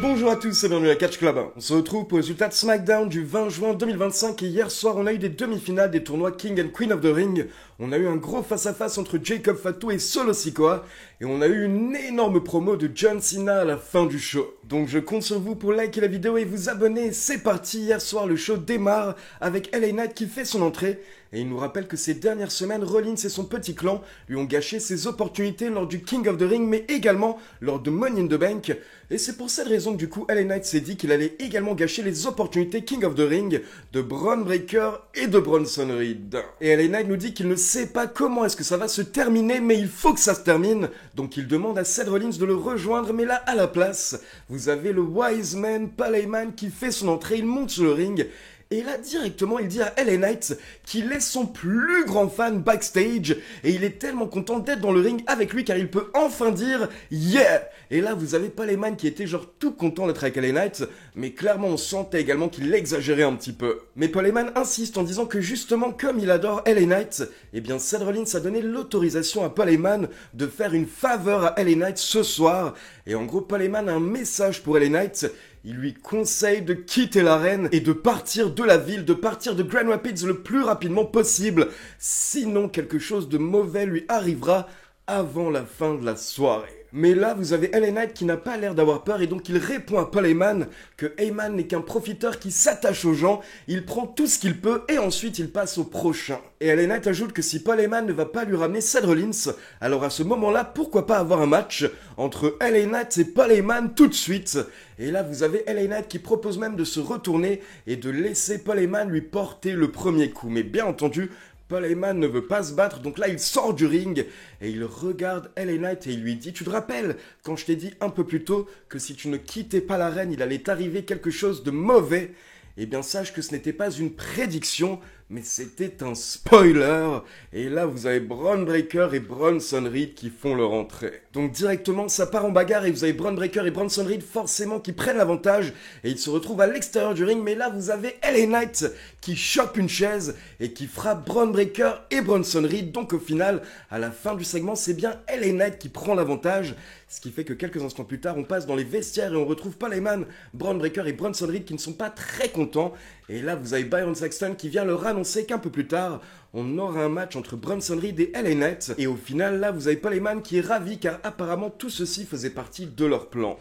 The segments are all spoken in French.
Bonjour à tous et bienvenue à Catch Club. On se retrouve pour le résultat de SmackDown du 20 juin 2025 et hier soir on a eu des demi-finales des tournois King and Queen of the Ring. On a eu un gros face-à-face entre Jacob Fatu et Solo Sikoa et on a eu une énorme promo de John Cena à la fin du show. Donc je compte sur vous pour liker la vidéo et vous abonner. C'est parti, hier soir le show démarre avec LA Knight qui fait son entrée. Et il nous rappelle que ces dernières semaines, Rollins et son petit clan lui ont gâché ses opportunités lors du King of the Ring, mais également lors de Money in the Bank. Et c'est pour cette raison que du coup, LA Knight s'est dit qu'il allait également gâcher les opportunités King of the Ring de Bron Breakker et de Bronson Reed. Et LA Knight nous dit qu'il ne sait pas comment est-ce que ça va se terminer, mais il faut que ça se termine. Donc il demande à Seth Rollins de le rejoindre, mais là, à la place, vous avez le Wise Man, Paul Heyman, qui fait son entrée, il monte sur le ring. Et là, directement, il dit à LA Knight qu'il est son plus grand fan backstage et il est tellement content d'être dans le ring avec lui car il peut enfin dire « Yeah !» Et là, vous avez Paul Heyman qui était genre tout content d'être avec LA Knight, mais clairement, on sentait également qu'il exagérait un petit peu. Mais Paul Heyman insiste en disant que justement, comme il adore LA Knight, eh bien, Seth Rollins a donné l'autorisation à Paul Heyman de faire une faveur à LA Knight ce soir. Et en gros, Paul Heyman a un message pour LA Knight. Il lui conseille de quitter l'arène et de partir de la ville, de partir de Grand Rapids le plus rapidement possible. Sinon, quelque chose de mauvais lui arrivera avant la fin de la soirée. Mais là, vous avez LA Knight qui n'a pas l'air d'avoir peur et donc il répond à Paul Heyman que Heyman n'est qu'un profiteur qui s'attache aux gens, il prend tout ce qu'il peut et ensuite il passe au prochain. Et LA Knight ajoute que si Paul Heyman ne va pas lui ramener Seth Rollins, alors à ce moment-là, pourquoi pas avoir un match entre LA Knight et Paul Heyman tout de suite. Et là, vous avez LA Knight qui propose même de se retourner et de laisser Paul Heyman lui porter le premier coup. Mais bien entendu, Paul Heyman ne veut pas se battre, donc là il sort du ring et il regarde LA Knight et il lui dit « Tu te rappelles quand je t'ai dit un peu plus tôt que si tu ne quittais pas l'arène, il allait t'arriver quelque chose de mauvais ?» Eh bien sache que ce n'était pas une prédiction, mais c'était un spoiler. Et là vous avez Bron Breakker et Bronson Reed qui font leur entrée. Donc directement ça part en bagarre et vous avez Bron Breakker et Bronson Reed forcément qui prennent l'avantage. Et ils se retrouvent à l'extérieur du ring, mais là vous avez LA Knight qui chope une chaise et qui frappe Bron Breakker et Bronson Reed. Donc au final, à la fin du segment, c'est bien LA Knight qui prend l'avantage. Ce qui fait que quelques instants plus tard, on passe dans les vestiaires et on retrouve Paul Heyman, Bron Breakker et Bronson Reed qui ne sont pas très contents. Et là, vous avez Byron Saxton qui vient leur annoncer qu'un peu plus tard, on aura un match entre Bronson Reed et LA Knight. Et au final, là, vous avez Paul Heyman qui est ravi car apparemment tout ceci faisait partie de leur plan.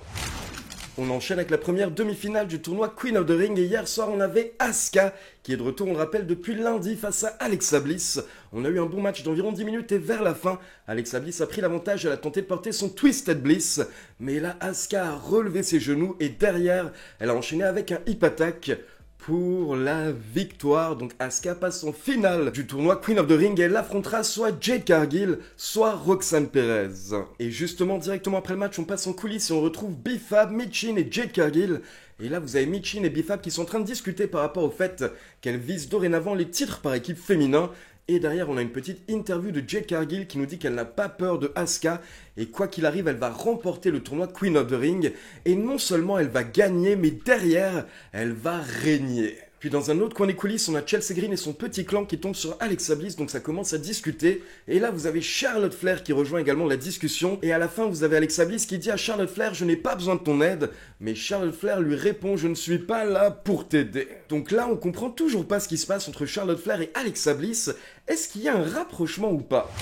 On enchaîne avec la première demi-finale du tournoi Queen of the Ring et hier soir on avait Asuka qui est de retour, on le rappelle, depuis lundi face à Alexa Bliss. On a eu un bon match d'environ 10 minutes et vers la fin, Alexa Bliss a pris l'avantage, elle a tenté de porter son Twisted Bliss. Mais là, Asuka a relevé ses genoux et derrière, elle a enchaîné avec un hip attack pour la victoire. Donc Asuka passe en finale du tournoi Queen of the Ring et elle affrontera soit Jade Cargill, soit Roxanne Perez. Et justement, directement après le match, on passe en coulisses et on retrouve B-Fab, Michin et Jade Cargill. Et là, vous avez Michin et B-Fab qui sont en train de discuter par rapport au fait qu'elles visent dorénavant les titres par équipe féminin. Et derrière, on a une petite interview de Jade Cargill qui nous dit qu'elle n'a pas peur de Asuka. Et quoi qu'il arrive, elle va remporter le tournoi Queen of the Ring. Et non seulement elle va gagner, mais derrière, elle va régner. Puis dans un autre coin des coulisses, on a Chelsea Green et son petit clan qui tombent sur Alexa Bliss, donc ça commence à discuter. Et là, vous avez Charlotte Flair qui rejoint également la discussion. Et à la fin, vous avez Alexa Bliss qui dit à Charlotte Flair « Je n'ai pas besoin de ton aide ». Mais Charlotte Flair lui répond « Je ne suis pas là pour t'aider ». Donc là, on comprend toujours pas ce qui se passe entre Charlotte Flair et Alexa Bliss. Est-ce qu'il y a un rapprochement ou pas ?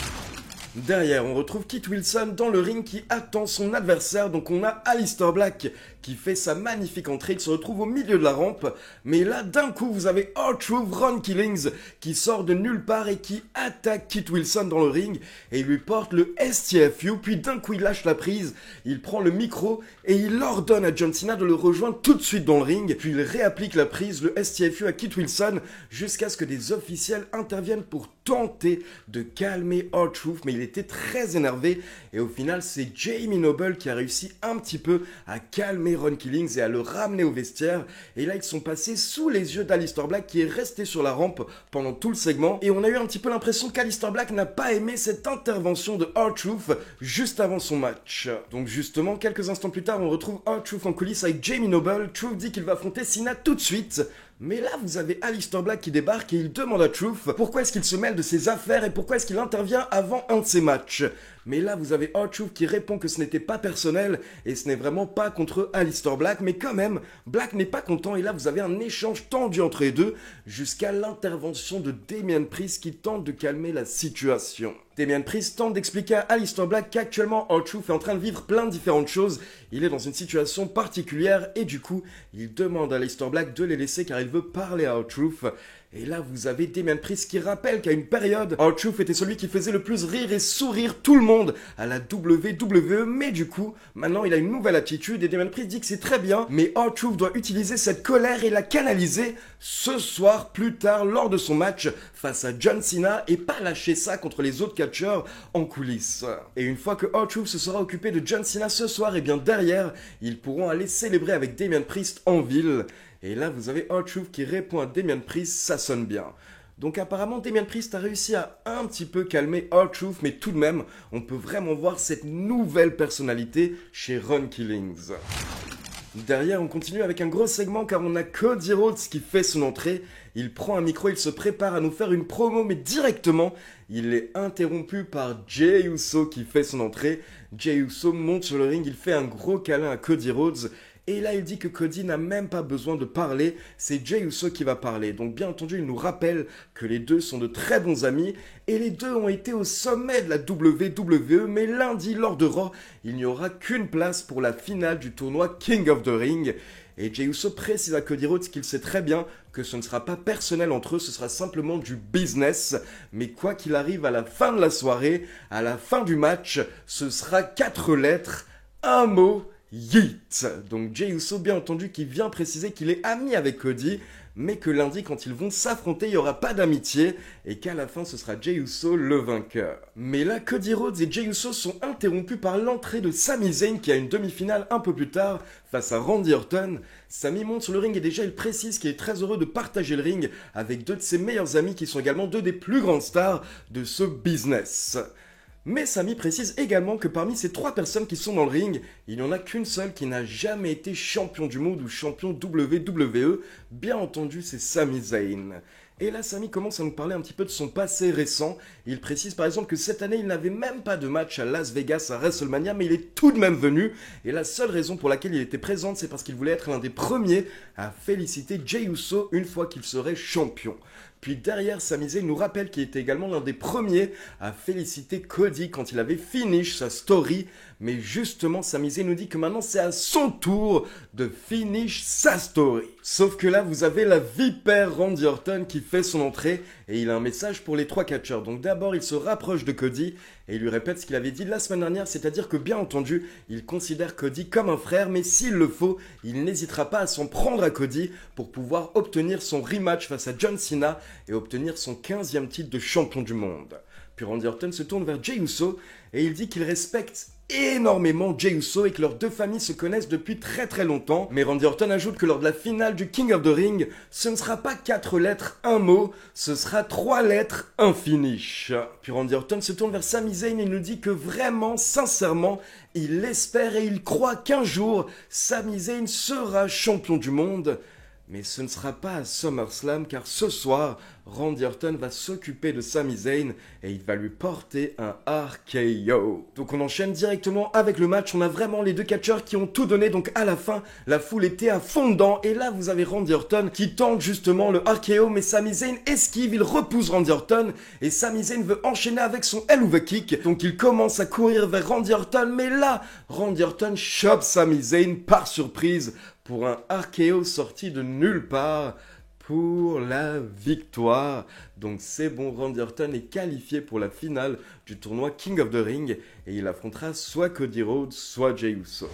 Derrière, on retrouve Kit Wilson dans le ring qui attend son adversaire. Donc on a Aleister Black qui fait sa magnifique entrée, qui se retrouve au milieu de la rampe. Mais là, d'un coup, vous avez R-Truth Ron Killings qui sort de nulle part et qui attaque Kit Wilson dans le ring. Et il lui porte le STFU. Puis d'un coup, il lâche la prise, il prend le micro et il ordonne à John Cena de le rejoindre tout de suite dans le ring. Puis il réapplique la prise, le STFU à Kit Wilson, jusqu'à ce que des officiels interviennent pour tenter de calmer R-Truth. Mais il était très énervé et au final, c'est Jamie Noble qui a réussi un petit peu à calmer Ron Killings et à le ramener au vestiaire. Et là, ils sont passés sous les yeux d'Aleister Black qui est resté sur la rampe pendant tout le segment. Et on a eu un petit peu l'impression qu'Aleister Black n'a pas aimé cette intervention de R-Truth juste avant son match. Donc justement, quelques instants plus tard, on retrouve R-Truth en coulisses avec Jamie Noble. Truth dit qu'il va affronter Cena tout de suite. Mais là, vous avez Aleister Black qui débarque et il demande à Truth pourquoi est-ce qu'il se mêle de ses affaires et pourquoi est-ce qu'il intervient avant un de ses matchs. Mais là, vous avez R-Truth qui répond que ce n'était pas personnel et ce n'est vraiment pas contre Aleister Black, mais quand même, Black n'est pas content et là, vous avez un échange tendu entre les deux jusqu'à l'intervention de Damien Priest qui tente de calmer la situation. Damien Priest tente d'expliquer à Aleister Black qu'actuellement R-Truth est en train de vivre plein de différentes choses, il est dans une situation particulière et du coup, il demande à Aleister Black de les laisser car il veut parler à R-Truth. Et là, vous avez Damien Priest qui rappelle qu'à une période, R-Truth était celui qui faisait le plus rire et sourire tout le monde à la WWE, mais du coup, maintenant il a une nouvelle attitude et Damien Priest dit que c'est très bien, mais R-Truth doit utiliser cette colère et la canaliser ce soir plus tard lors de son match face à John Cena et pas lâcher ça contre les autres catcheurs en coulisses. Et une fois que R-Truth se sera occupé de John Cena ce soir, et bien derrière, ils pourront aller célébrer avec Damien Priest en ville. Et là, vous avez R-Truth qui répond à Damien Priest, ça sonne bien. Donc apparemment, Damien Priest a réussi à un petit peu calmer R-Truth, mais tout de même, on peut vraiment voir cette nouvelle personnalité chez Ron Killings. Derrière, on continue avec un gros segment car on a Cody Rhodes qui fait son entrée. Il prend un micro, il se prépare à nous faire une promo, mais directement, il est interrompu par Jey Uso qui fait son entrée. Jey Uso monte sur le ring, il fait un gros câlin à Cody Rhodes. Et là, il dit que Cody n'a même pas besoin de parler, c'est Jey Uso qui va parler. Donc bien entendu, il nous rappelle que les deux sont de très bons amis, et les deux ont été au sommet de la WWE, mais lundi, lors de Raw, il n'y aura qu'une place pour la finale du tournoi King of the Ring. Et Jey Uso précise à Cody Rhodes qu'il sait très bien que ce ne sera pas personnel entre eux, ce sera simplement du business. Mais quoi qu'il arrive à la fin de la soirée, à la fin du match, ce sera 4 lettres, un mot, Yeet. Donc Jey Uso, bien entendu, qui vient préciser qu'il est ami avec Cody, mais que lundi, quand ils vont s'affronter, il n'y aura pas d'amitié, et qu'à la fin, ce sera Jey Uso le vainqueur. Mais là, Cody Rhodes et Jey Uso sont interrompus par l'entrée de Sami Zayn, qui a une demi-finale un peu plus tard, face à Randy Orton. Sami monte sur le ring et déjà, il précise qu'il est très heureux de partager le ring avec deux de ses meilleurs amis, qui sont également deux des plus grandes stars de ce business. Mais Sami précise également que parmi ces 3 personnes qui sont dans le ring, il n'y en a qu'une seule qui n'a jamais été champion du monde ou champion WWE. Bien entendu, c'est Sami Zayn. Et là, Sami commence à nous parler un petit peu de son passé récent. Il précise par exemple que cette année, il n'avait même pas de match à Las Vegas à WrestleMania, mais il est tout de même venu. Et la seule raison pour laquelle il était présent, c'est parce qu'il voulait être l'un des premiers à féliciter Jey Uso une fois qu'il serait champion. Puis derrière, Sami Zayn nous rappelle qu'il était également l'un des premiers à féliciter Cody quand il avait finish sa story. Mais justement, Sami Zayn nous dit que maintenant c'est à son tour de finish sa story. Sauf que là, vous avez la vipère Randy Orton qui fait son entrée et il a un message pour les 3 catcheurs. Donc d'abord, il se rapproche de Cody et il lui répète ce qu'il avait dit la semaine dernière, c'est-à-dire que bien entendu, il considère Cody comme un frère, mais s'il le faut, il n'hésitera pas à s'en prendre à Cody pour pouvoir obtenir son rematch face à John Cena et obtenir son 15e titre de champion du monde. Puis Randy Orton se tourne vers Jey Uso et il dit qu'il respecte énormément Jey Uso et que leurs deux familles se connaissent depuis très très longtemps. Mais Randy Orton ajoute que lors de la finale du King of the Ring, ce ne sera pas 4 lettres, un mot, ce sera 3 lettres, un finish. Puis Randy Orton se tourne vers Sami Zayn et nous dit que vraiment, sincèrement, il espère et il croit qu'un jour, Sami Zayn sera champion du monde. Mais ce ne sera pas à SummerSlam car ce soir, Randy Orton va s'occuper de Sami Zayn et il va lui porter un RKO. Donc on enchaîne directement avec le match, on a vraiment les deux catcheurs qui ont tout donné, donc à la fin, la foule était à fond dedans et là vous avez Randy Orton qui tente justement le RKO mais Sami Zayn esquive, il repousse Randy Orton et Sami Zayn veut enchaîner avec son Helluva Kick, donc il commence à courir vers Randy Orton mais là, Randy Orton chope Sami Zayn par surprise pour un RKO sorti de nulle part pour la victoire. Donc c'est bon, Randy Orton est qualifié pour la finale du tournoi King of the Ring et il affrontera soit Cody Rhodes, soit Jey Uso.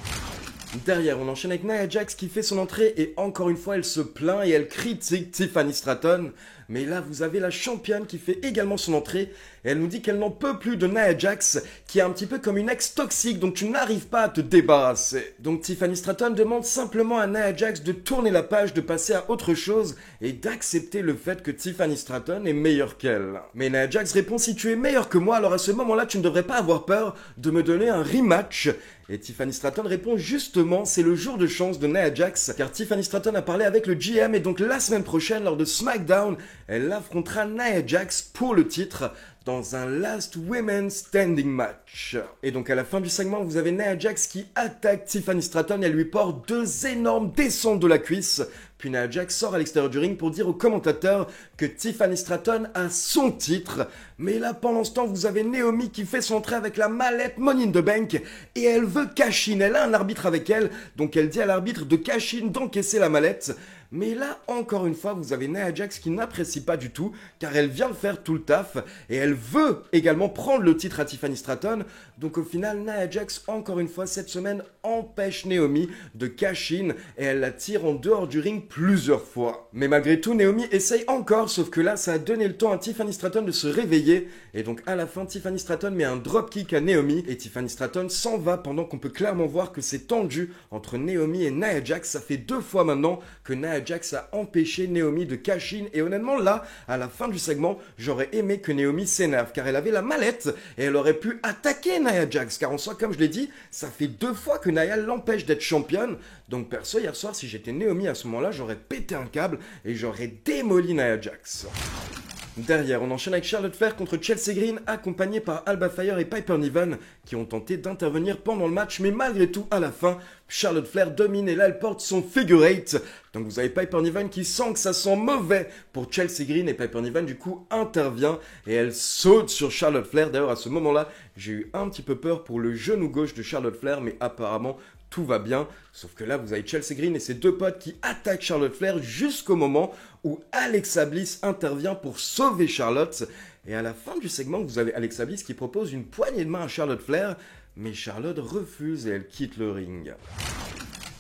Derrière, on enchaîne avec Nia Jax qui fait son entrée et encore une fois, elle se plaint et elle critique Tiffany Stratton. Mais là, vous avez la championne qui fait également son entrée et elle nous dit qu'elle n'en peut plus de Nia Jax qui est un petit peu comme une ex toxique dont tu n'arrives pas à te débarrasser. Donc Tiffany Stratton demande simplement à Nia Jax de tourner la page, de passer à autre chose et d'accepter le fait que Tiffany Stratton est meilleure qu'elle. Mais Nia Jax répond: si tu es meilleur que moi, alors à ce moment-là, tu ne devrais pas avoir peur de me donner un rematch. Et Tiffany Stratton répond justement, c'est le jour de chance de Nia Jax, car Tiffany Stratton a parlé avec le GM et donc la semaine prochaine, lors de SmackDown, elle affrontera Nia Jax pour le titre. dans un Last Women Standing match. Et donc à la fin du segment, vous avez Nia Jax qui attaque Tiffany Stratton et elle lui porte 2 énormes descentes de la cuisse. Puis Nia Jax sort à l'extérieur du ring pour dire aux commentateurs que Tiffany Stratton a son titre. Mais là, pendant ce temps, vous avez Naomi qui fait son entrée avec la mallette Money in the Bank et elle veut cash in. Elle a un arbitre avec elle, donc elle dit à l'arbitre de cash in, d'encaisser la mallette. Mais là, encore une fois, vous avez Nia Jax qui n'apprécie pas du tout, car elle vient de faire tout le taf, et elle veut également prendre le titre à Tiffany Stratton. Donc au final, Nia Jax, encore une fois, cette semaine, empêche Naomi de cash in, et elle la tire en dehors du ring plusieurs fois. Mais malgré tout, Naomi essaye encore, sauf que là, ça a donné le temps à Tiffany Stratton de se réveiller, et donc à la fin, Tiffany Stratton met un dropkick à Naomi, et Tiffany Stratton s'en va pendant qu'on peut clairement voir que c'est tendu entre Naomi et Nia Jax. Ça fait 2 fois maintenant que Nia Jax a empêché Naomi de cash in, et honnêtement là, à la fin du segment, j'aurais aimé que Naomi s'énerve, car elle avait la mallette, et elle aurait pu attaquer Nia Jax, car en soi, comme je l'ai dit, ça fait 2 fois que Nia l'empêche d'être championne. Donc perso, hier soir, si j'étais Naomi à ce moment-là, j'aurais pété un câble, et j'aurais démoli Nia Jax. Derrière, on enchaîne avec Charlotte Flair contre Chelsea Green, accompagnée par Alba Fire et Piper Niven, qui ont tenté d'intervenir pendant le match, mais malgré tout, à la fin, Charlotte Flair domine et là, elle porte son figure 8. Donc vous avez Piper Niven qui sent que ça sent mauvais pour Chelsea Green, et Piper Niven, du coup, intervient et elle saute sur Charlotte Flair. D'ailleurs, à ce moment-là, j'ai eu un petit peu peur pour le genou gauche de Charlotte Flair, mais apparemment, tout va bien, sauf que là, vous avez Chelsea Green et ses 2 potes qui attaquent Charlotte Flair jusqu'au moment où Alexa Bliss intervient pour sauver Charlotte. Et à la fin du segment, vous avez Alexa Bliss qui propose une poignée de main à Charlotte Flair, mais Charlotte refuse et elle quitte le ring.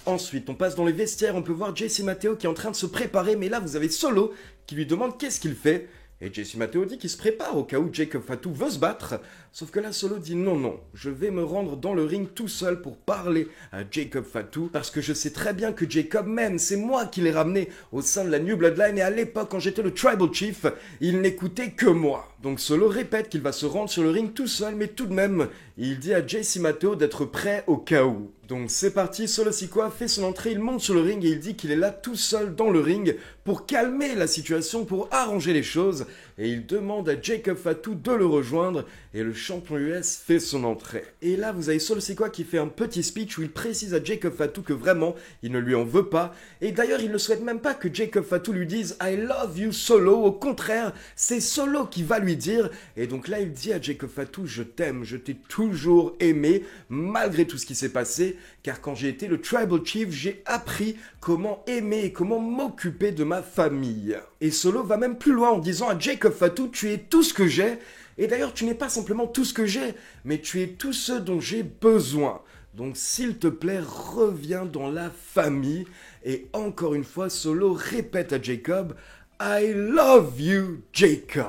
Ensuite, on passe dans les vestiaires, on peut voir Jessie Mateo qui est en train de se préparer, mais là, vous avez Solo qui lui demande qu'est-ce qu'il fait. Et Jessie Mateo dit qu'il se prépare au cas où Jacob Fatu veut se battre. Sauf que là, Solo dit non, je vais me rendre dans le ring tout seul pour parler à Jacob Fatu. Parce que je sais très bien que Jacob m'aime, c'est moi qui l'ai ramené au sein de la New Bloodline. Et à l'époque, quand j'étais le Tribal Chief, il n'écoutait que moi. Donc Solo répète qu'il va se rendre sur le ring tout seul, mais tout de même, il dit à Jessie Mateo d'être prêt au cas où. Donc c'est parti, Solo Sikoa fait son entrée, il monte sur le ring et il dit qu'il est là tout seul dans le ring pour calmer la situation, pour arranger les choses. Et il demande à Jacob Fatu de le rejoindre et le champion US fait son entrée. Et là, vous avez Solo Sikoa qui fait un petit speech où il précise à Jacob Fatu que vraiment, il ne lui en veut pas. Et d'ailleurs, il ne souhaite même pas que Jacob Fatu lui dise « I love you Solo ». Au contraire, c'est Solo qui va lui dire. Et donc là, il dit à Jacob Fatu « Je t'aime, je t'ai toujours aimé, malgré tout ce qui s'est passé. Car quand j'ai été le Tribal Chief, j'ai appris comment aimer et comment m'occuper de ma famille. » Et Solo va même plus loin en disant à Jacob Fatu « Tu es tout ce que j'ai. Et d'ailleurs, tu n'es pas simplement tout ce que j'ai, mais tu es tout ce dont j'ai besoin. Donc s'il te plaît, reviens dans la famille. » Et encore une fois, Solo répète à Jacob « I love you, Jacob ».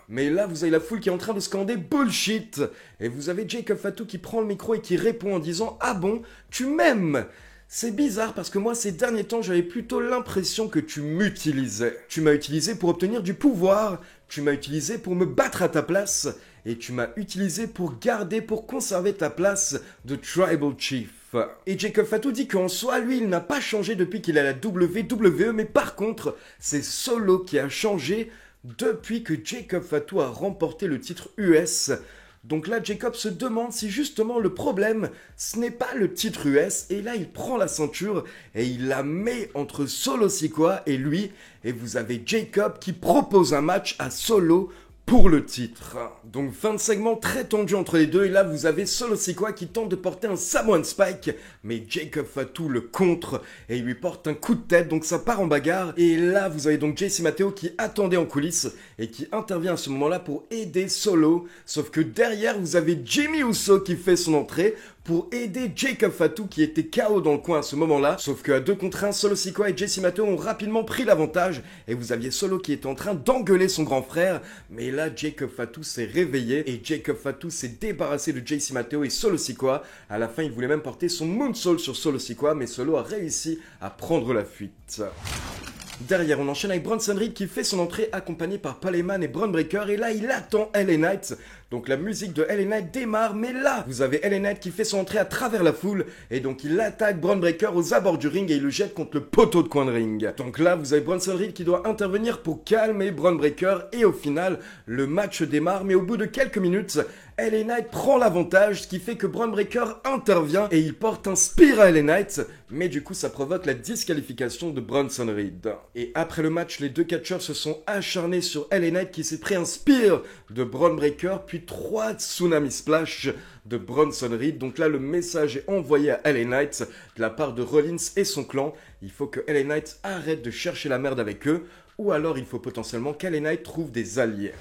Mais là, vous avez la foule qui est en train de scander « Bullshit !» Et vous avez Jacob Fatu qui prend le micro et qui répond en disant « Ah bon, tu m'aimes ?» C'est bizarre parce que moi, ces derniers temps, j'avais plutôt l'impression que tu m'utilisais. Tu m'as utilisé pour obtenir du pouvoir, tu m'as utilisé pour me battre à ta place, et tu m'as utilisé pour garder, pour conserver ta place de Tribal Chief. Et Jacob Fatu dit qu'en soi, lui, il n'a pas changé depuis qu'il est à la WWE, mais par contre, c'est Solo qui a changé depuis que Jacob Fatu a remporté le titre US. Donc là, Jacob se demande si justement le problème, ce n'est pas le titre US. Et là, il prend la ceinture et il la met entre Solo Sikoa et lui. Et vous avez Jacob qui propose un match à Solo pour le titre. Donc fin de segment très tendu entre les deux, et là vous avez Solo Sikoa qui tente de porter un Samoan Spike, mais Jacob Fatu le contre et il lui porte un coup de tête, donc ça part en bagarre. Et là vous avez donc Jessie Mateo qui attendait en coulisses et qui intervient à ce moment-là pour aider Solo, sauf que derrière vous avez Jimmy Uso qui fait son entrée pour aider Jacob Fatu qui était KO dans le coin à ce moment-là. Sauf qu'à 2 contre 1, Solo Sikoa et Jessie Mateo ont rapidement pris l'avantage et vous aviez Solo qui était en train d'engueuler son grand frère. Mais là, Jacob Fatu s'est réveillé et Jacob Fatu s'est débarrassé de Jessie Mateo et Solo Sikoa. À la fin, il voulait même porter son moonsault sur Solo Sikoa, mais Solo a réussi à prendre la fuite. Derrière, on enchaîne avec Bronson Reed qui fait son entrée accompagné par Paul Heyman et Bron Breakker. Et là, il attend LA Knight. Donc la musique de LA Knight démarre, mais là, vous avez LA Knight qui fait son entrée à travers la foule, et donc il attaque Bron Breakker aux abords du ring et il le jette contre le poteau de coin de ring. Donc là, vous avez Bronson Reed qui doit intervenir pour calmer Bron Breakker, et au final, le match démarre, mais au bout de quelques minutes, LA Knight prend l'avantage, ce qui fait que Bron Breakker intervient et il porte un spear à LA Knight, mais du coup ça provoque la disqualification de Bronson Reed. Et après le match, les deux catcheurs se sont acharnés sur LA Knight qui s'est pris un spear de Bron Breakker, puis 3 tsunami splash de Bronson Reed. Donc là, le message est envoyé à LA Knight de la part de Rollins et son clan. Il faut que LA Knight arrête de chercher la merde avec eux, ou alors il faut potentiellement qu'LA Knight trouve des alliés.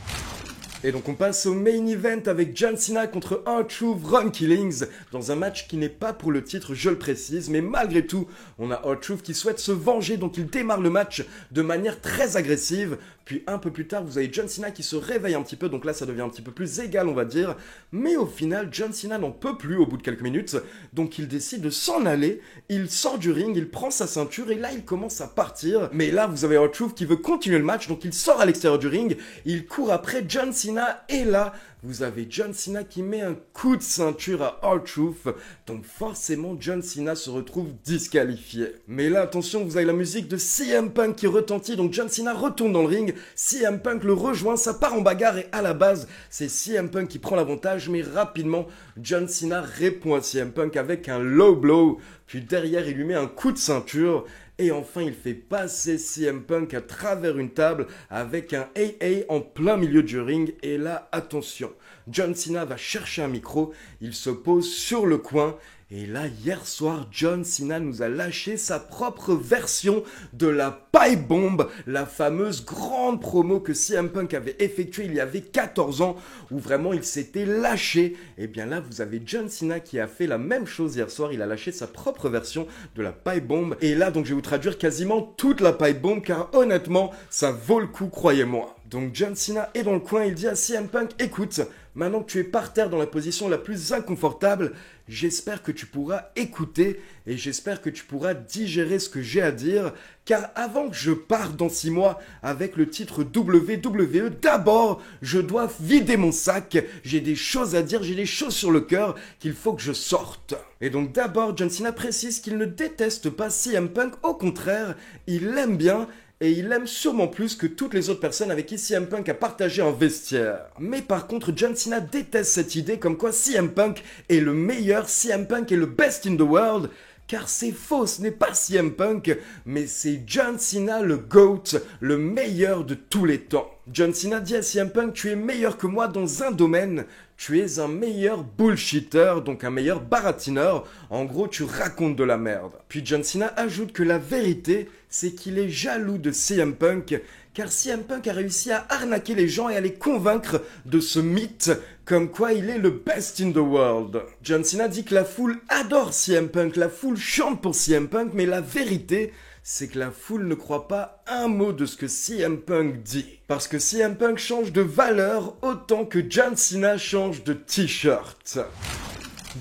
Et donc on passe au main event avec John Cena contre R-Truth Ron Killings dans un match qui n'est pas pour le titre, je le précise, mais malgré tout, on a R-Truth qui souhaite se venger, donc il démarre le match de manière très agressive. Puis un peu plus tard, vous avez John Cena qui se réveille un petit peu, donc là ça devient un petit peu plus égal on va dire. Mais au final, John Cena n'en peut plus au bout de quelques minutes, donc il décide de s'en aller, il sort du ring, il prend sa ceinture et là il commence à partir. Mais là vous avez R-Truth qui veut continuer le match, donc il sort à l'extérieur du ring, il court après John Cena et là vous avez John Cena qui met un coup de ceinture à R-Truth, donc forcément John Cena se retrouve disqualifié. Mais là attention, vous avez la musique de CM Punk qui retentit, donc John Cena retourne dans le ring, CM Punk le rejoint, ça part en bagarre et à la base c'est CM Punk qui prend l'avantage, mais rapidement John Cena répond à CM Punk avec un low blow, puis derrière il lui met un coup de ceinture. Et enfin, il fait passer CM Punk à travers une table avec un AA en plein milieu du ring. Et là, attention, John Cena va chercher un micro, il se pose sur le coin. Et là, hier soir, John Cena nous a lâché sa propre version de la pipe bomb, la fameuse grande promo que CM Punk avait effectuée il y avait 14 ans, où vraiment il s'était lâché. Et bien là, vous avez John Cena qui a fait la même chose hier soir, il a lâché sa propre version de la pipe bomb. Et là, donc je vais vous traduire quasiment toute la pipe bomb, car honnêtement, ça vaut le coup, croyez-moi. Donc John Cena est dans le coin, il dit à CM Punk, écoute, maintenant que tu es par terre dans la position la plus inconfortable, j'espère que tu pourras écouter et j'espère que tu pourras digérer ce que j'ai à dire, car avant que je parte dans 6 mois avec le titre WWE, d'abord, je dois vider mon sac, j'ai des choses à dire, j'ai des choses sur le cœur qu'il faut que je sorte. Et donc d'abord, John Cena précise qu'il ne déteste pas CM Punk, au contraire, il l'aime bien, et il l'aime sûrement plus que toutes les autres personnes avec qui CM Punk a partagé un vestiaire. Mais par contre, John Cena déteste cette idée comme quoi CM Punk est le meilleur, CM Punk est le best in the world, car c'est faux, ce n'est pas CM Punk, mais c'est John Cena le GOAT, le meilleur de tous les temps. John Cena dit à CM Punk, tu es meilleur que moi dans un domaine, tu es un meilleur bullshitter, donc un meilleur baratineur, en gros tu racontes de la merde. Puis John Cena ajoute que la vérité, c'est qu'il est jaloux de CM Punk, car CM Punk a réussi à arnaquer les gens et à les convaincre de ce mythe, comme quoi il est le best in the world. John Cena dit que la foule adore CM Punk, la foule chante pour CM Punk, mais la vérité, c'est que la foule ne croit pas un mot de ce que CM Punk dit. Parce que CM Punk change de valeur autant que John Cena change de t-shirt.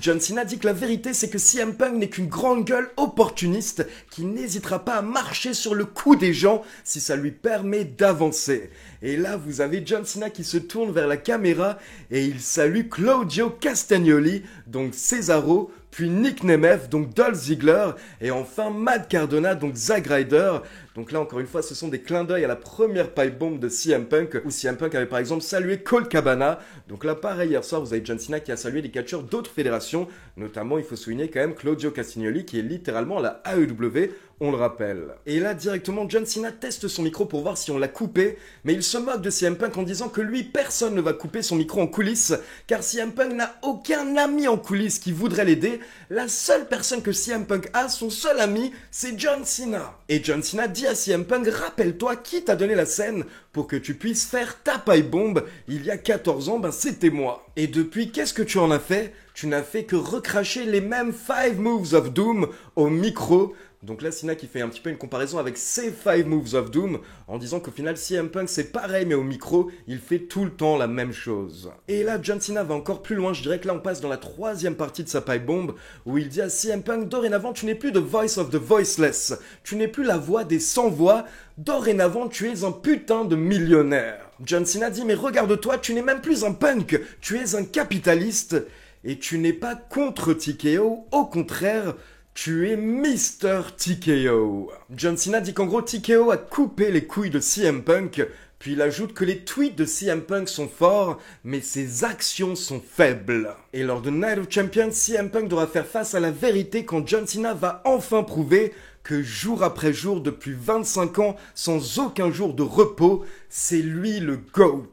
John Cena dit que la vérité c'est que CM Punk n'est qu'une grande gueule opportuniste qui n'hésitera pas à marcher sur le cou des gens si ça lui permet d'avancer. Et là vous avez John Cena qui se tourne vers la caméra et il salue Claudio Castagnoli, donc Cesaro, puis Nick Nemeth, donc Dolph Ziggler, et enfin Matt Cardona, donc Zack Ryder. Donc là, encore une fois, ce sont des clins d'œil à la première pipe bomb de CM Punk, où CM Punk avait par exemple salué Colt Cabana. Donc là, pareil, hier soir, vous avez John Cena qui a salué des catcheurs d'autres fédérations, notamment, il faut souligner quand même Claudio Castagnoli, qui est littéralement la AEW, on le rappelle. Et là, directement, John Cena teste son micro pour voir si on l'a coupé, mais il se moque de CM Punk en disant que lui, personne ne va couper son micro en coulisses, car CM Punk n'a aucun ami en coulisses qui voudrait l'aider. La seule personne que CM Punk a, son seul ami, c'est John Cena. Et John Cena dit à CM Punk, rappelle-toi qui t'a donné la scène pour que tu puisses faire ta pipe bombe il y a 14 ans, ben c'était moi. Et depuis, qu'est-ce que tu en as fait? Tu n'as fait que recracher les mêmes 5 moves of doom au micro. Donc là, Cena qui fait un petit peu une comparaison avec ses 5 moves of doom en disant qu'au final, CM Punk c'est pareil mais au micro, il fait tout le temps la même chose. Et là, John Cena va encore plus loin, je dirais que là on passe dans la troisième partie de sa pipe bomb où il dit à CM Punk, dorénavant tu n'es plus the voice of the voiceless, tu n'es plus la voix des sans voix, dorénavant tu es un putain de millionnaire. John Cena dit mais regarde-toi, tu n'es même plus un punk, tu es un capitaliste et tu n'es pas contre TKO, au contraire, tu es Mr. TKO. John Cena dit qu'en gros TKO a coupé les couilles de CM Punk, puis il ajoute que les tweets de CM Punk sont forts, mais ses actions sont faibles. Et lors de Night of Champions, CM Punk devra faire face à la vérité quand John Cena va enfin prouver que jour après jour, depuis 25 ans, sans aucun jour de repos, c'est lui le GOAT.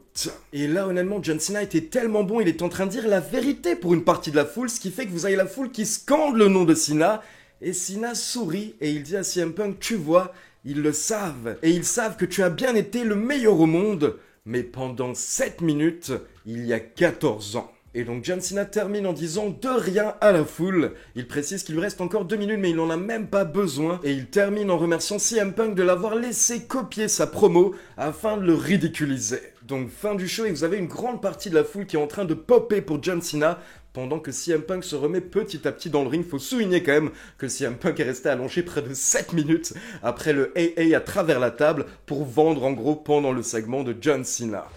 Et là, honnêtement, John Cena était tellement bon, il est en train de dire la vérité pour une partie de la foule, ce qui fait que vous avez la foule qui scande le nom de Cena, et Cena sourit et il dit à CM Punk, tu vois, ils le savent, et ils savent que tu as bien été le meilleur au monde, mais pendant 7 minutes, il y a 14 ans. Et donc John Cena termine en disant de rien à la foule. Il précise qu'il lui reste encore 2 minutes mais il n'en a même pas besoin. Et il termine en remerciant CM Punk de l'avoir laissé copier sa promo afin de le ridiculiser. Donc fin du show et vous avez une grande partie de la foule qui est en train de popper pour John Cena pendant que CM Punk se remet petit à petit dans le ring. Faut souligner quand même que CM Punk est resté allongé près de 7 minutes après le AA à travers la table pour vendre en gros pendant le segment de John Cena.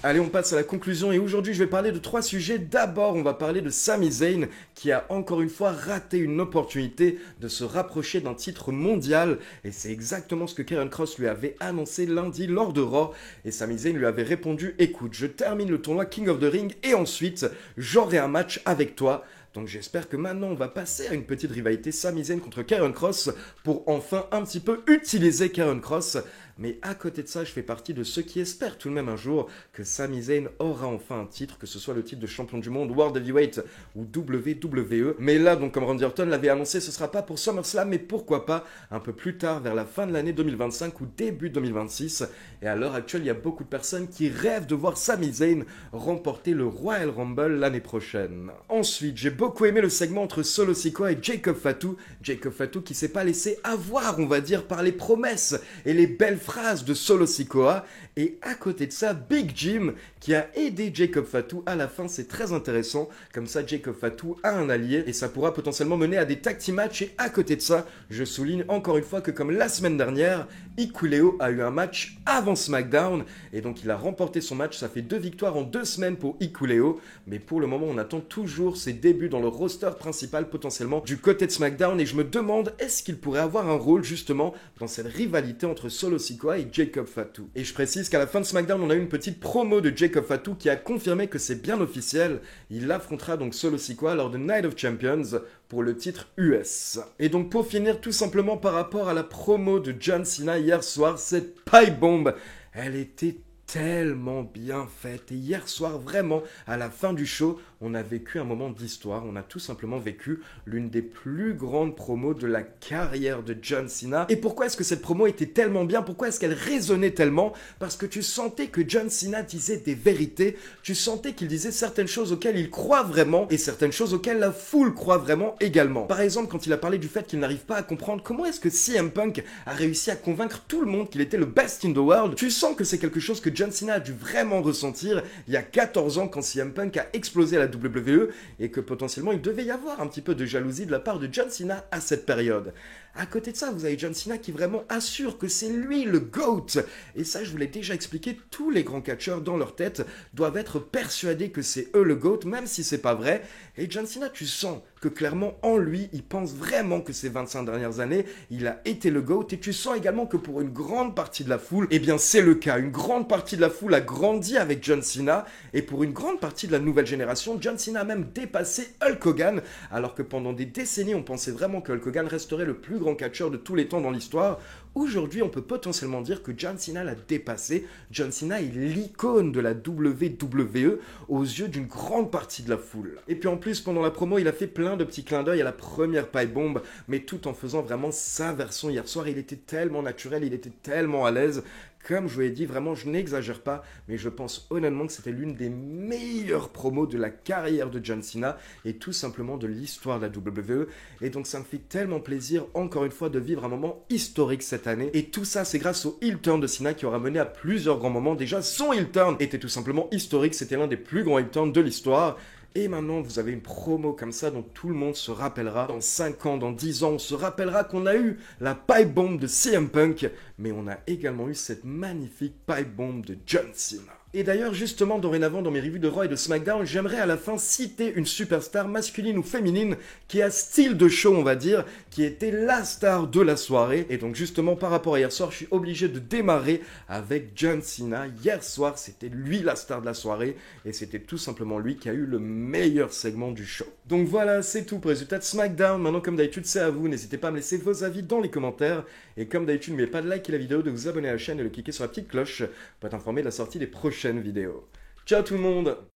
Allez, on passe à la conclusion et aujourd'hui je vais parler de 3 sujets. D'abord, on va parler de Sami Zayn qui a encore une fois raté une opportunité de se rapprocher d'un titre mondial et c'est exactement ce que Karrion Kross lui avait annoncé lundi lors de Raw et Sami Zayn lui avait répondu « Écoute, je termine le tournoi King of the Ring et ensuite j'aurai un match avec toi ». Donc j'espère que maintenant on va passer à une petite rivalité Sami Zayn contre Karrion Kross pour enfin un petit peu utiliser Karrion Kross. Mais à côté de ça, je fais partie de ceux qui espèrent tout de même un jour que Sami Zayn aura enfin un titre, que ce soit le titre de champion du monde, World Heavyweight ou WWE. Mais là, donc comme Randy Orton l'avait annoncé, ce sera pas pour SummerSlam, mais pourquoi pas un peu plus tard, vers la fin de l'année 2025 ou début 2026. Et à l'heure actuelle, il y a beaucoup de personnes qui rêvent de voir Sami Zayn remporter le Royal Rumble l'année prochaine. Ensuite, j'ai beaucoup aimé le segment entre Solo Sikoa et Jacob Fatu. Jacob Fatu qui s'est pas laissé avoir, on va dire, par les promesses et les belles phrases de Solo Sikoa. Et à côté de ça, Big Jim qui a aidé Jacob Fatu à la fin, c'est très intéressant. Comme ça, Jacob Fatu a un allié et ça pourra potentiellement mener à des tag team matchs. Et à côté de ça, je souligne encore une fois que comme la semaine dernière, Hikuleo a eu un match avant SmackDown et donc il a remporté son match. Ça fait 2 victoires en 2 semaines pour Hikuleo. Mais pour le moment, on attend toujours ses débuts dans le roster principal potentiellement du côté de SmackDown et je me demande est-ce qu'il pourrait avoir un rôle justement dans cette rivalité entre Solo Sikoa et Jacob Fatu. Et je précise qu'à la fin de SmackDown, on a eu une petite promo de Jacob Fatu qui a confirmé que c'est bien officiel. Il affrontera donc Solo Sikoa lors de Night of Champions pour le titre US. Et donc pour finir tout simplement par rapport à la promo de John Cena hier soir, cette pipe bomb, elle était tellement bien faite et hier soir vraiment à la fin du show on a vécu un moment d'histoire, on a tout simplement vécu l'une des plus grandes promos de la carrière de John Cena. Et pourquoi est-ce que cette promo était tellement bien? Pourquoi est-ce qu'elle résonnait tellement? Parce que tu sentais que John Cena disait des vérités, tu sentais qu'il disait certaines choses auxquelles il croit vraiment et certaines choses auxquelles la foule croit vraiment également. Par exemple, quand il a parlé du fait qu'il n'arrive pas à comprendre comment est-ce que CM Punk a réussi à convaincre tout le monde qu'il était le best in the world, tu sens que c'est quelque chose que John Cena a dû vraiment ressentir il y a 14 ans quand CM Punk a explosé à la WWE et que potentiellement il devait y avoir un petit peu de jalousie de la part de John Cena à cette période. À côté de ça, vous avez John Cena qui vraiment assure que c'est lui le GOAT. Et ça, je vous l'ai déjà expliqué, tous les grands catcheurs dans leur tête doivent être persuadés que c'est eux le GOAT, même si c'est pas vrai. Et John Cena, tu sens que clairement en lui, il pense vraiment que ces 25 dernières années, il a été le GOAT. Et tu sens également que pour une grande partie de la foule, eh bien c'est le cas. Une grande partie de la foule a grandi avec John Cena. Et pour une grande partie de la nouvelle génération, John Cena a même dépassé Hulk Hogan. Alors que pendant des décennies, on pensait vraiment que Hulk Hogan resterait le plus grand catcheur de tous les temps dans l'histoire. Aujourd'hui, on peut potentiellement dire que John Cena l'a dépassé. John Cena est l'icône de la WWE aux yeux d'une grande partie de la foule. Et puis en plus, pendant la promo, il a fait plein de petits clins d'œil à la première pipe bomb, mais tout en faisant vraiment sa version hier soir. Il était tellement naturel, il était tellement à l'aise. Comme je vous l'ai dit, vraiment, je n'exagère pas, mais je pense honnêtement que c'était l'une des meilleures promos de la carrière de John Cena et tout simplement de l'histoire de la WWE. Et donc, ça me fait tellement plaisir, encore une fois, de vivre un moment historique cette année. Et tout ça, c'est grâce au heel turn de Cena qui aura mené à plusieurs grands moments. Déjà, son heel turn était tout simplement historique. C'était l'un des plus grands heel turns de l'histoire. Et maintenant, vous avez une promo comme ça dont tout le monde se rappellera. Dans 5 ans, dans 10 ans, on se rappellera qu'on a eu la pipe bomb de CM Punk, mais on a également eu cette magnifique pipe bomb de John Cena. Et d'ailleurs, justement, dorénavant, dans mes reviews de Raw et de SmackDown, j'aimerais à la fin citer une superstar masculine ou féminine qui a style de show, on va dire, qui était la star de la soirée. Et donc, justement, par rapport à hier soir, je suis obligé de démarrer avec John Cena. Hier soir, c'était lui la star de la soirée, et c'était tout simplement lui qui a eu le meilleur segment du show. Donc voilà, c'est tout pour le résultat de SmackDown. Maintenant, comme d'habitude, c'est à vous. N'hésitez pas à me laisser vos avis dans les commentaires. Et comme d'habitude, n'oubliez pas de liker la vidéo, de vous abonner à la chaîne et de cliquer sur la petite cloche pour être informé de la sortie des prochaines vidéos. Ciao tout le monde!